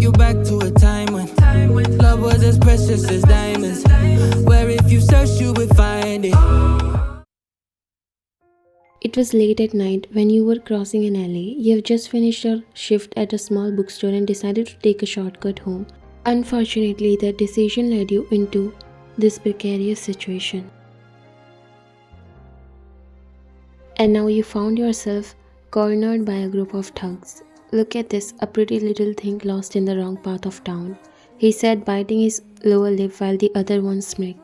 take you back to a time when love was as precious as diamonds, where if you search you would find it. It was late at night when you were crossing an alley. You have just finished your shift at a small bookstore and decided to take a shortcut home. Unfortunately, that decision led you into this precarious situation. And now you found yourself cornered by a group of thugs. Look at this, a pretty little thing lost in the wrong part of town, he said, biting his lower lip while the other one smirked.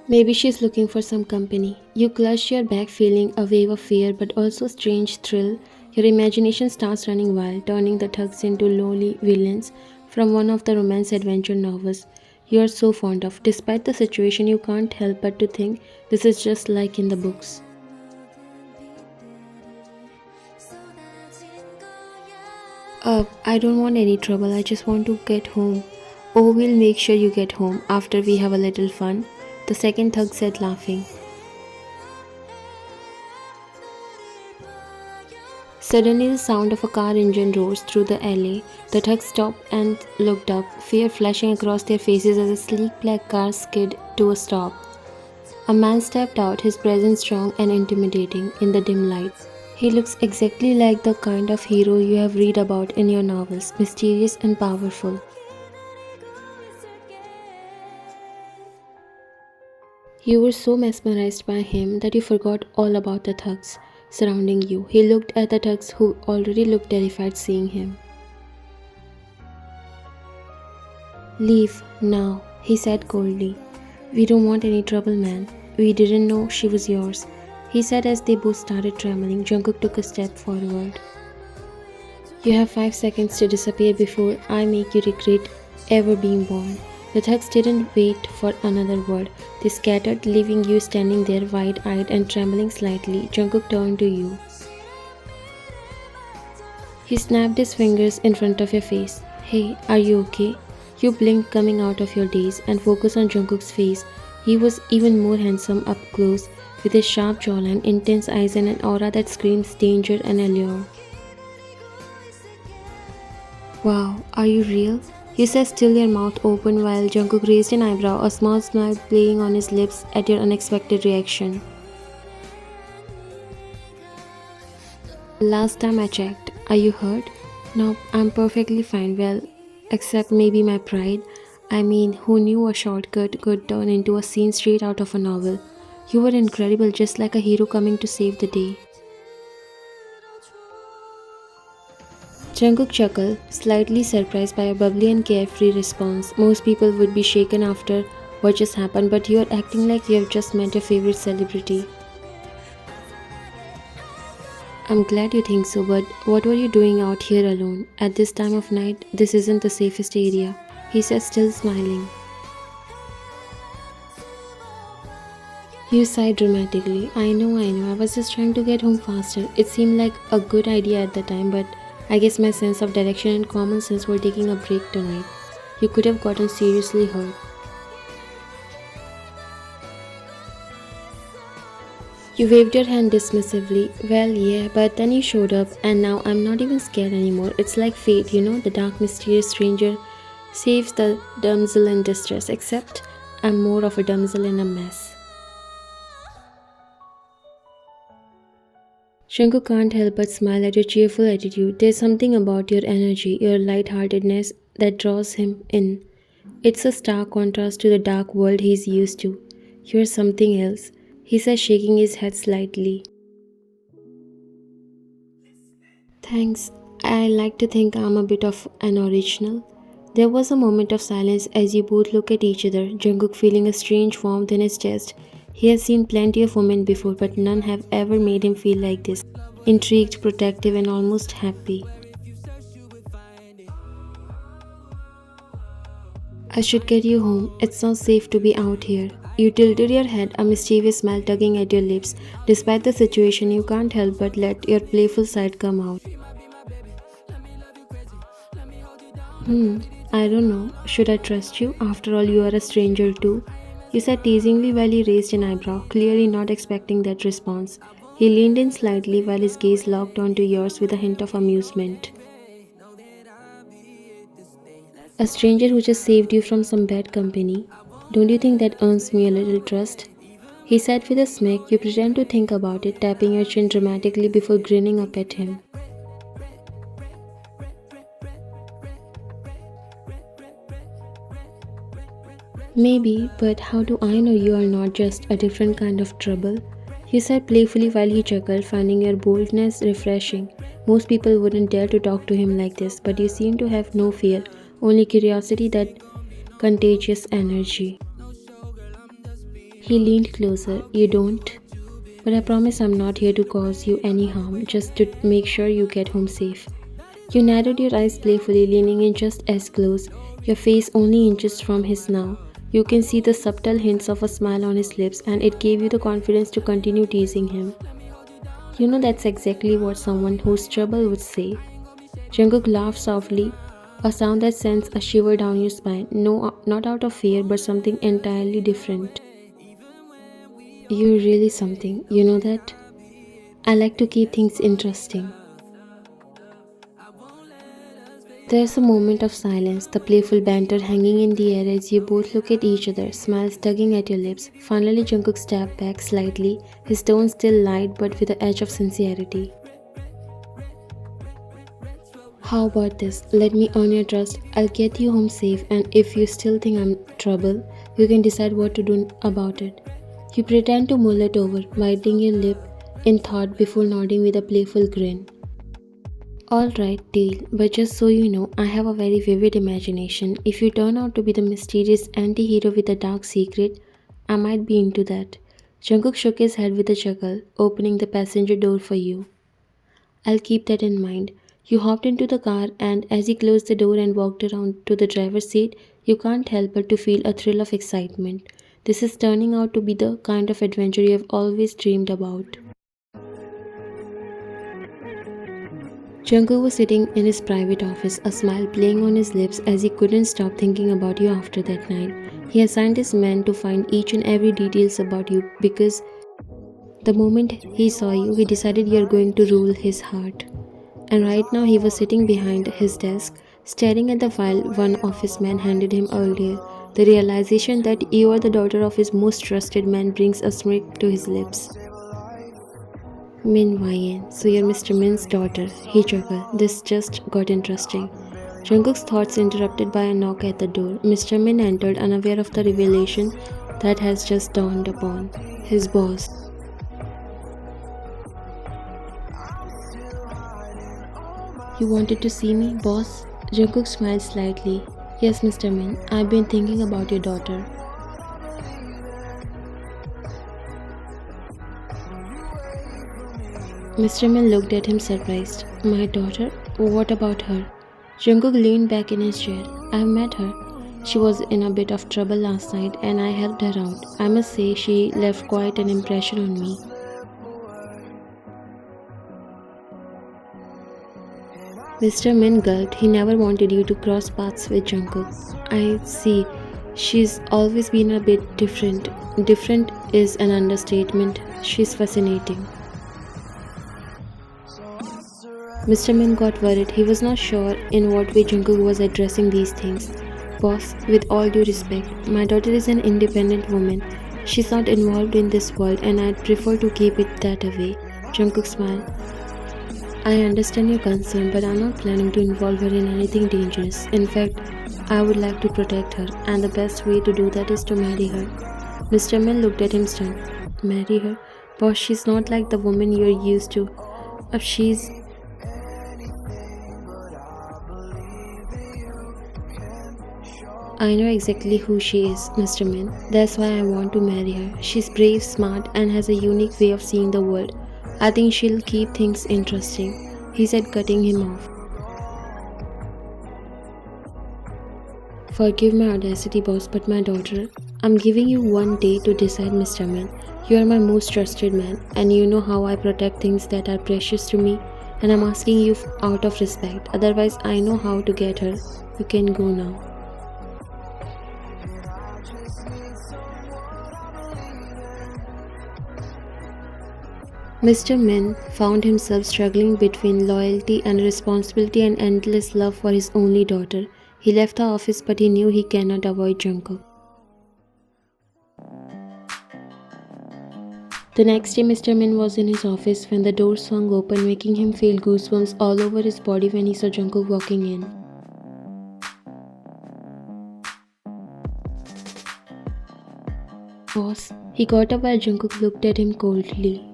Maybe she's looking for some company. You clutch your bag, feeling a wave of fear but also a strange thrill. Your imagination starts running wild, turning the thugs into lowly villains from one of the romance adventure novels you are so fond of. Despite the situation, you can't help but to think this is just like in the books. I don't want any trouble, I just want to get home. Oh, we'll make sure you get home after we have a little fun, the second thug said, laughing. Suddenly, the sound of a car engine roars through the alley. The thugs stopped and looked up, fear flashing across their faces as a sleek black car skid to a stop. A man stepped out, his presence strong and intimidating in the dim light. He looks exactly like the kind of hero you have read about in your novels, mysterious and powerful. You were so mesmerized by him that you forgot all about the thugs surrounding you. He looked at the thugs who already looked terrified seeing him. Leave now, he said coldly. We don't want any trouble, man. We didn't know she was yours, he said as they both started trembling. Jungkook took a step forward. You have 5 seconds to disappear before I make you regret ever being born. The thugs didn't wait for another word. They scattered, leaving you standing there wide-eyed and trembling slightly. Jungkook turned to you. He snapped his fingers in front of your face. Hey, are you okay? You blinked, coming out of your daze, and focused on Jungkook's face. He was even more handsome up close, with his sharp jawline, intense eyes, and an aura that screams danger and allure. Wow, are you real? You said, still your mouth open, while Jungkook raised an eyebrow, a small smile playing on his lips at your unexpected reaction. Last time I checked. Are you hurt? No, I'm perfectly fine. Well, except maybe my pride. I mean, who knew a shortcut could turn into a scene straight out of a novel? You were incredible, just like a hero coming to save the day. Jungkook chuckled, slightly surprised by a bubbly and carefree response. Most people would be shaken after what just happened, but you are acting like you have just met your favorite celebrity. I'm glad you think so, but what were you doing out here alone? At this time of night, this isn't the safest area, he said, still smiling. You sighed dramatically. I know, I was just trying to get home faster. It seemed like a good idea at the time, but I guess my sense of direction and common sense were taking a break tonight. You could have gotten seriously hurt. You waved your hand dismissively. Well, yeah, but then you showed up, and now I'm not even scared anymore. It's like fate, you know, the dark, mysterious stranger saves the damsel in distress, except I'm more of a damsel in a mess. Jungkook can't help but smile at your cheerful attitude. There's something about your energy, your lightheartedness that draws him in. It's a stark contrast to the dark world he's used to. You're something else, he says, shaking his head slightly. Thanks. I like to think I'm a bit of an original. There was a moment of silence as you both look at each other, Jungkook feeling a strange warmth in his chest. He has seen plenty of women before, but none have ever made him feel like this. Intrigued, protective, and almost happy. I should get you home. It's not safe to be out here. You tilted your head, a mischievous smile tugging at your lips. Despite the situation, you can't help but let your playful side come out. I don't know. Should I trust you? After all, you are a stranger too. You said teasingly while he raised an eyebrow, clearly not expecting that response. He leaned in slightly while his gaze locked onto yours with a hint of amusement. A stranger who just saved you from some bad company. Don't you think that earns me a little trust? He said with a smirk. You pretend to think about it, tapping your chin dramatically before grinning up at him. Maybe, but how do I know you are not just a different kind of trouble? He said playfully while he chuckled, finding your boldness refreshing. Most people wouldn't dare to talk to him like this, but you seem to have no fear, only curiosity, that contagious energy. He leaned closer. You don't? But I promise I'm not here to cause you any harm, just to make sure you get home safe. You narrowed your eyes playfully, leaning in just as close, your face only inches from his now. You can see the subtle hints of a smile on his lips, and it gave you the confidence to continue teasing him. You know that's exactly what someone who's trouble would say. Jungkook laughed softly, a sound that sends a shiver down your spine. No, not out of fear, but something entirely different. You're really something, you know that? I like to keep things interesting. There's a moment of silence, the playful banter hanging in the air as you both look at each other, smiles tugging at your lips. Finally, Jungkook stepped back slightly, his tone still light but with the edge of sincerity. How about this? Let me earn your trust. I'll get you home safe, and if you still think I'm trouble, you can decide what to do about it. You pretend to mull it over, biting your lip in thought before nodding with a playful grin. Alright, deal, but just so you know, I have a very vivid imagination. If you turn out to be the mysterious anti hero with a dark secret, I might be into that. Jungkook shook his head with a chuckle, opening the passenger door for you. I'll keep that in mind. You hopped into the car, and as he closed the door and walked around to the driver's seat, you can't help but to feel a thrill of excitement. This is turning out to be the kind of adventure you have always dreamed about. Jungkook was sitting in his private office, a smile playing on his lips as he couldn't stop thinking about you after that night. He assigned his men to find each and every details about you because the moment he saw you, he decided you are going to rule his heart. And right now he was sitting behind his desk, staring at the file one of his men handed him earlier. The realization that you are the daughter of his most trusted man brings a smirk to his lips. Min Yen, so you're Mr. Min's daughter, he chuckled. This just got interesting. Jungkook's thoughts interrupted by a knock at the door. Mr. Min entered, unaware of the revelation that has just dawned upon his boss. You wanted to see me, boss? Jungkook smiled slightly. Yes, Mr. Min, I've been thinking about your daughter. Mr. Min looked at him surprised. My daughter? What about her? Jungkook leaned back in his chair. I've met her. She was in a bit of trouble last night and I helped her out. I must say she left quite an impression on me. Mr. Min gulped. He never wanted you to cross paths with Jungkook. I see. She's always been a bit different. Different is an understatement. She's fascinating. Mr. Min got worried. He was not sure in what way Jungkook was addressing these things. Boss, with all due respect, my daughter is an independent woman. She's not involved in this world and I'd prefer to keep it that way. Jungkook smiled. I understand your concern, but I'm not planning to involve her in anything dangerous. In fact, I would like to protect her, and the best way to do that is to marry her. Mr. Min looked at him stunned. Marry her? Boss, she's not like the woman you're used to. She's... I know exactly who she is, Mr. Min. That's why I want to marry her. She's brave, smart, and has a unique way of seeing the world. I think she'll keep things interesting, he said, cutting him off. Forgive my audacity, boss, but my daughter... I'm giving you one day to decide, Mr. Min. You are my most trusted man, and you know how I protect things that are precious to me, and I'm asking you out of respect. Otherwise, I know how to get her. You can go now. Mr. Min found himself struggling between loyalty and responsibility and endless love for his only daughter. He left the office but he knew he cannot avoid Jungkook. The next day, Mr. Min was in his office when the door swung open, making him feel goosebumps all over his body when he saw Jungkook walking in. Boss, he got up while Jungkook looked at him coldly.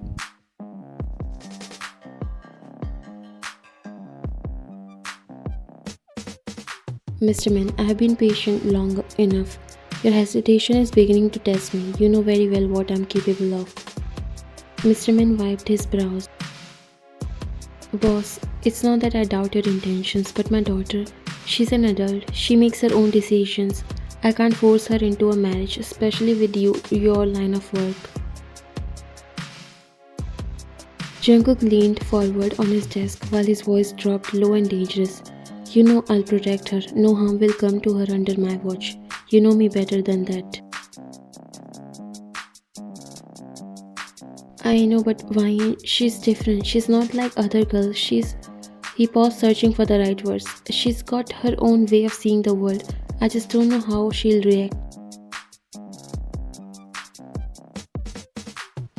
Mr. Min, I have been patient long enough. Your hesitation is beginning to test me. You know very well what I am capable of. Mr. Min wiped his brows. Boss, it's not that I doubt your intentions, but my daughter, she's an adult. She makes her own decisions. I can't force her into a marriage, especially with your line of work. Jungkook leaned forward on his desk while his voice dropped low and dangerous. You know I'll protect her. No harm will come to her under my watch. You know me better than that. I know, but why? She's different. She's not like other girls. He paused, searching for the right words. She's got her own way of seeing the world. I just don't know how she'll react.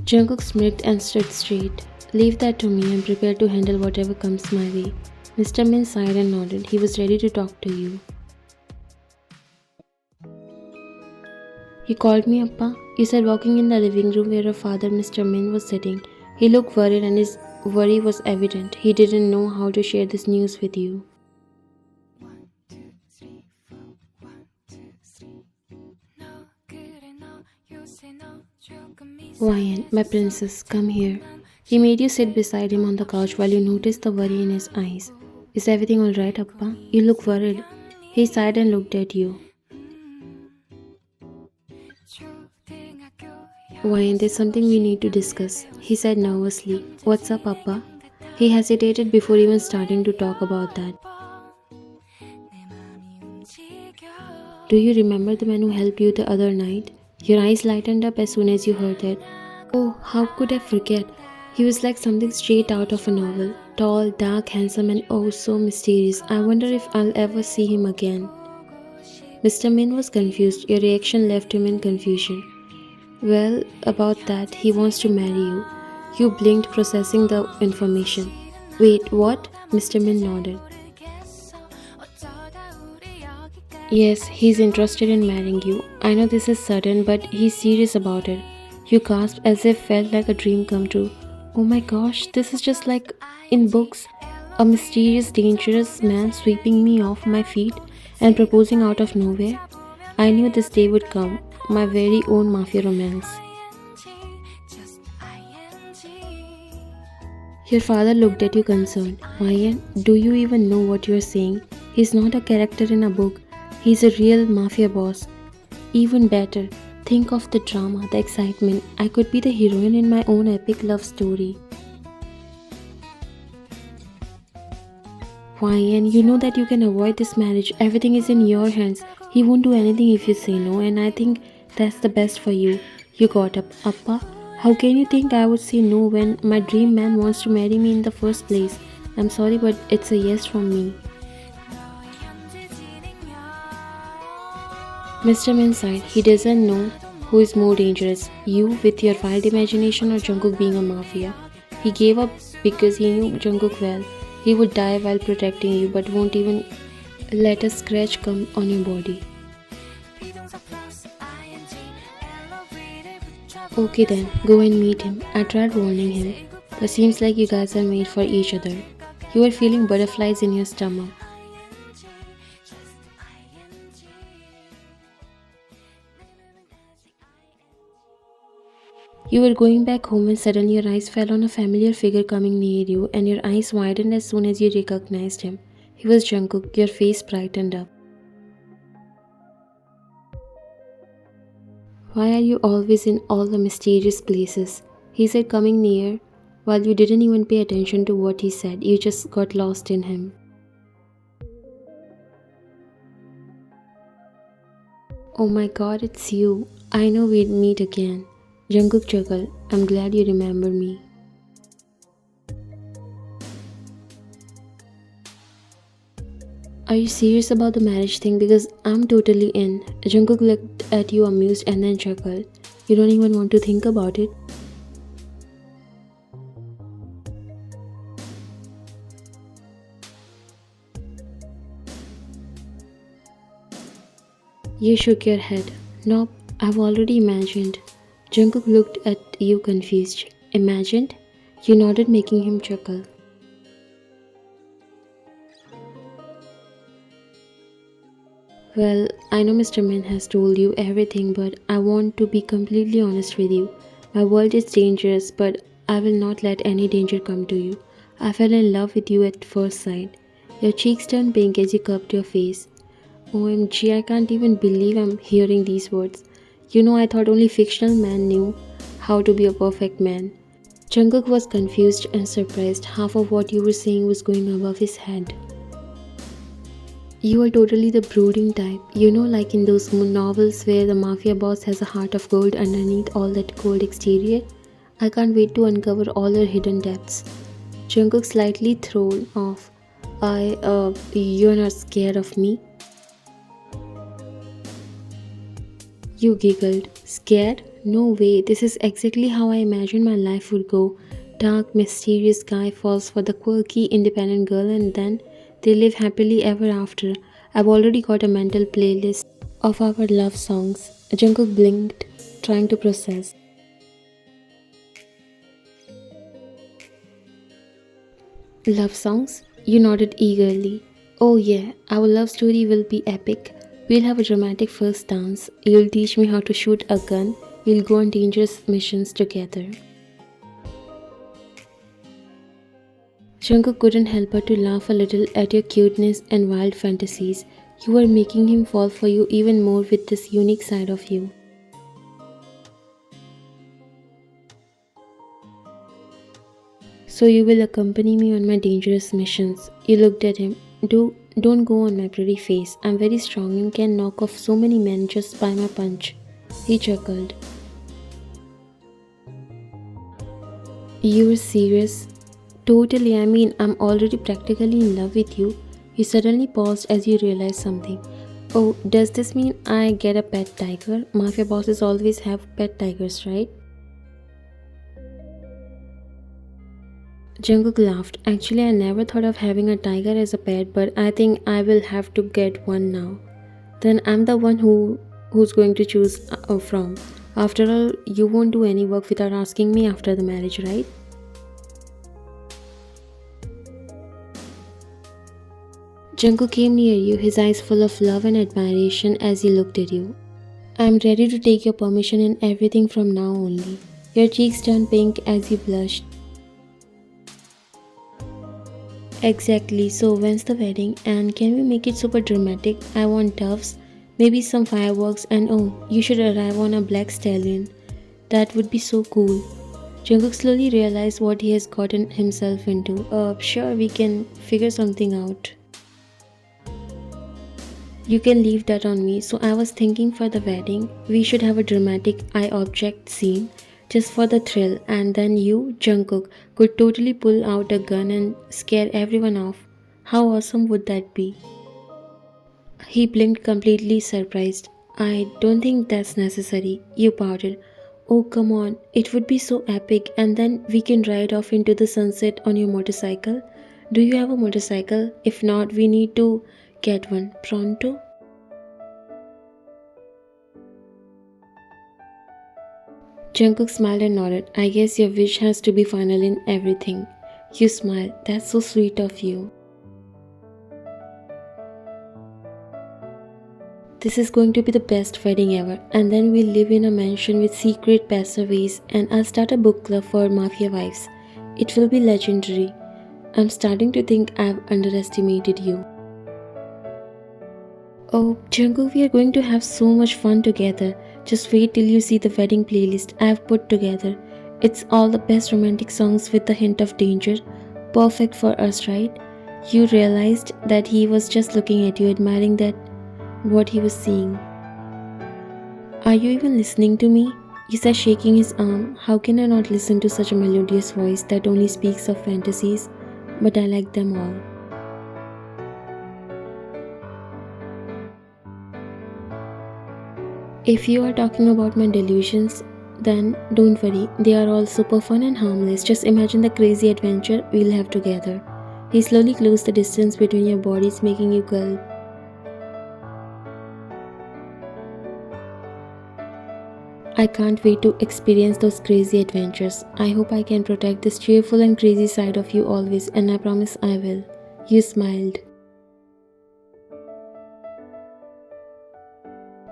Jungkook smirked and stood straight. Leave that to me. I'm prepared to handle whatever comes my way. Mr. Min sighed and nodded. He was ready to talk to you. You called me, Appa? You said, walking in the living room where her father, Mr. Min, was sitting. He looked worried and his worry was evident. He didn't know how to share this news with you. Ryan, my princess, come here. He made you sit beside him on the couch while you noticed the worry in his eyes. Is everything alright, Appa? You look worried. He sighed and looked at you. Ryan, there's something we need to discuss, he said nervously. What's up, Appa? He hesitated before even starting to talk about that. Do you remember the man who helped you the other night? Your eyes lightened up as soon as you heard that. Oh, how could I forget? He was like something straight out of a novel. Tall, dark, handsome, and oh so mysterious. I wonder if I'll ever see him again. Mr. Min was confused. Your reaction left him in confusion. Well, about that, he wants to marry you. You blinked, processing the information. Wait, what? Mr. Min nodded. Yes, he's interested in marrying you. I know this is sudden, but he's serious about it. You gasped as if felt like a dream come true. Oh my gosh, this is just like in books. A mysterious, dangerous man sweeping me off my feet and proposing out of nowhere. I knew this day would come. My very own Mafia romance. Your father looked at you concerned. Ryan, do you even know what you're saying? He's not a character in a book. He's a real Mafia boss. Even better, think of the drama, the excitement. I could be the heroine in my own epic love story. Ryan, you know that you can avoid this marriage. Everything is in your hands. He won't do anything if you say no, and I think that's the best for you. You got up. Appa, how can you think I would say no when my dream man wants to marry me in the first place? I'm sorry, but it's a yes from me. Mr. Min sighed. He doesn't know who is more dangerous, you with your wild imagination or Jungkook being a Mafia. He gave up because he knew Jungkook well. He would die while protecting you, but won't even let a scratch come on your body. Okay then, go and meet him. I tried warning him, but seems like you guys are made for each other. You are feeling butterflies in your stomach. You were going back home when suddenly your eyes fell on a familiar figure coming near you, and your eyes widened as soon as you recognized him. He was Jungkook. Your face brightened up. Why are you always in all the mysterious places? He said, coming near. While you didn't even pay attention to what he said, you just got lost in him. Oh my god, it's you. I know we'd meet again. Jungkook chuckled. I'm glad you remember me. Are you serious about the marriage thing? Because I'm totally in. Jungkook looked at you amused and then chuckled. You don't even want to think about it? You shook your head. Nope, I've already imagined. Jungkook looked at you confused. Imagined? You nodded, making him chuckle. Well, I know Mr. Min has told you everything, but I want to be completely honest with you. My world is dangerous, but I will not let any danger come to you. I fell in love with you at first sight. Your cheeks turned pink as you cupped your face. OMG, I can't even believe I'm hearing these words. You know, I thought only fictional men knew how to be a perfect man. Jungkook was confused and surprised. Half of what you were saying was going above his head. You are totally the brooding type. You know, like in those novels where the mafia boss has a heart of gold underneath all that cold exterior. I can't wait to uncover all your hidden depths. Jungkook slightly thrown off. You're not scared of me? You giggled. Scared? No way, this is exactly how I imagined my life would go. Dark, mysterious guy falls for the quirky, independent girl and then they live happily ever after. I've already got a mental playlist of our love songs. Jungkook blinked, trying to process. Love songs? You nodded eagerly. Oh yeah, our love story will be epic. We'll have a dramatic first dance. You'll teach me how to shoot a gun. We'll go on dangerous missions together. Jungkook couldn't help but to laugh a little at your cuteness and wild fantasies. You were making him fall for you even more with this unique side of you. So you will accompany me on my dangerous missions. You looked at him. Don't go on my pretty face. I'm very strong and can knock off so many men just by my punch. He chuckled. You're serious? Totally, I mean, I'm already practically in love with you. You suddenly paused as you realized something. Oh, does this mean I get a pet tiger? Mafia bosses always have pet tigers, right? Jungkook laughed. Actually, I never thought of having a tiger as a pet, but I think I will have to get one now. Then I'm the one who's going to choose from. After all, you won't do any work without asking me after the marriage, right? Jungkook came near you, his eyes full of love and admiration as he looked at you. I'm ready to take your permission and everything from now only. Your cheeks turned pink as you blushed. Exactly, so when's the wedding and can we make it super dramatic? I want doves, maybe some fireworks, and oh, you should arrive on a black stallion. That would be so cool. Jungkook slowly realized what he has gotten himself into. Sure, we can figure something out. You can leave that on me. So I was thinking for the wedding, we should have a dramatic eye object scene just for the thrill and then you, Jungkook, could totally pull out a gun and scare everyone off. How awesome would that be? He blinked completely surprised. I don't think that's necessary. You pouted. Oh come on, it would be so epic and then we can ride off into the sunset on your motorcycle. Do you have a motorcycle? If not, we need to get one. Pronto? Jungkook smiled and nodded. I guess your wish has to be final in everything. You smiled. That's so sweet of you. This is going to be the best wedding ever. And then we'll live in a mansion with secret passageways and I'll start a book club for Mafia wives. It will be legendary. I'm starting to think I've underestimated you. Oh, Jungkook, we are going to have so much fun together. Just wait till you see the wedding playlist I have put together. It's all the best romantic songs with a hint of danger. Perfect for us, right? You realized that he was just looking at you, admiring that what he was seeing. Are you even listening to me? He said, shaking his arm. How can I not listen to such a melodious voice that only speaks of fantasies? But I like them all. If you are talking about my delusions, then don't worry, they are all super fun and harmless. Just imagine the crazy adventure we'll have together. He slowly closed the distance between your bodies, making you gulp. I can't wait to experience those crazy adventures. I hope I can protect this cheerful and crazy side of you always, and I promise I will. You smiled.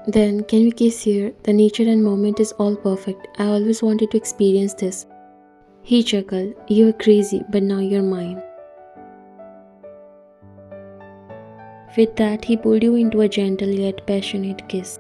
Then, can we kiss here? The nature and moment is all perfect. I always wanted to experience this. He chuckled. You're crazy, but now you're mine. With that, he pulled you into a gentle yet passionate kiss.